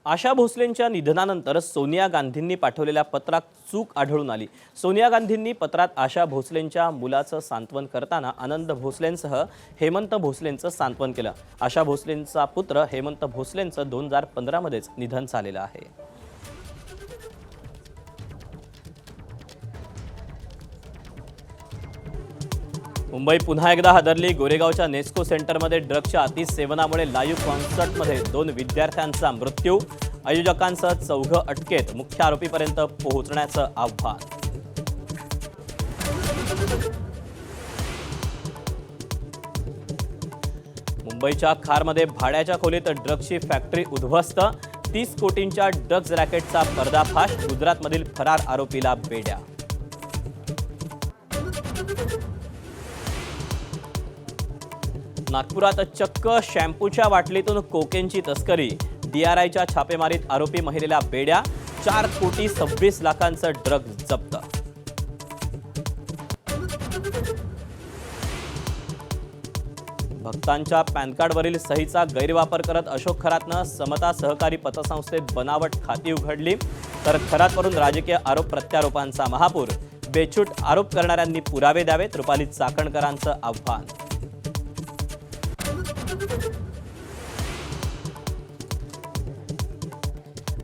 आशा भोसलेंच्या निधनानंतर सोनिया गांधींनी पाठवलेल्या पत्रात चूक आढळून आली। सोनिया गांधींनी पत्रात आशा भोसलेंच्या मुलाचं सांत्वन करताना आनंद भोसलेंसह हेमंत भोसलेंचं सांत्वन केलं। आशा भोसलेंचा पुत्र हेमंत भोसलेंचं 2015 मध्येच निधन झालेलं आहे। मुंबई पुन्हा एकदा हादरली। गोरेगावच्या नेस्को सेंटरमध्ये ड्रग्सच्या अतिसेवनामुळे लाईव्ह कॉन्सर्टमध्ये 2 विद्यार्थ्यांचा मृत्यू। आयोजकांसह 4 अटकेत, मुख्य आरोपीपर्यंत पोहोचण्याचं आव्हान। मुंबईच्या खारमध्ये भाड्याच्या खोलीत ड्रग्सची फॅक्टरी उद्ध्वस्त। 30 कोटींच्या ड्रग्ज रॅकेटचा पर्दाफाश। गुजरातमधील फरार आरोपीला बेड्या। नागपुरात चक्क शॅम्पूच्या बाटलीतून कोकेनची तस्करी। DRIच्या छापेमारीत आरोपी महिलेला बेड्या। 4 कोटी 26 लाखांचं ड्रग्ज जप्त। भक्तांच्या पॅन कार्डवरील सहीचा गैरवापर करत अशोक खरातनं समता सहकारी पतसंस्थेत बनावट खाती उघडली। तर खरातवरून राजकीय आरोप प्रत्यारोपांचा महापूर। बेछूट आरोप करणाऱ्यांनी पुरावे द्यावेत, रुपाली चाकणकरांचं आव्हान।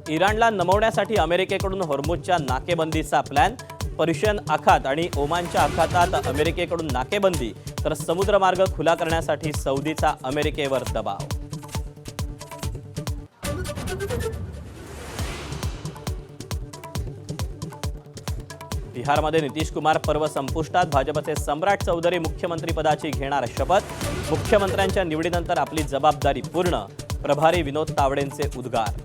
इराणला नमवण्यासाठी अमेरिकेकडून हॉर्मुझच्या नाकेबंदीचा प्लॅन। पर्शियन आखात आणि ओमानच्या आखातात अमेरिकेकडून नाकेबंदी, तर समुद्रमार्ग खुला करण्यासाठी सौदीचा अमेरिकेवर दबाव। बिहारमध्ये नितीश कुमार पर्व संपुष्टात। भाजपचे सम्राट चौधरी मुख्यमंत्रीपदाची घेणार शपथ। मुख्यमंत्र्यांच्या निवडीनंतर आपली जबाबदारी पूर्ण, प्रभारी विनोद तावडेंचे उद्गार।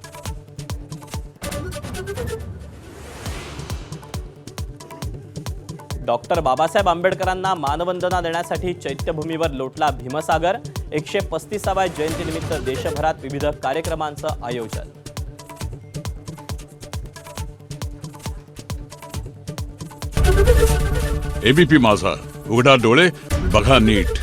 डॉक्टर बाबासाहेब आंबेडकरांना मानवंदना देण्यासाठी चैत्यभूमीवर लोटला भीमसागर। 135व्या जयंतीनिमित्त देशभरात विविध कार्यक्रमांचं आयोजन। एबीपी माझा, उघडा डोळे बघा नीट।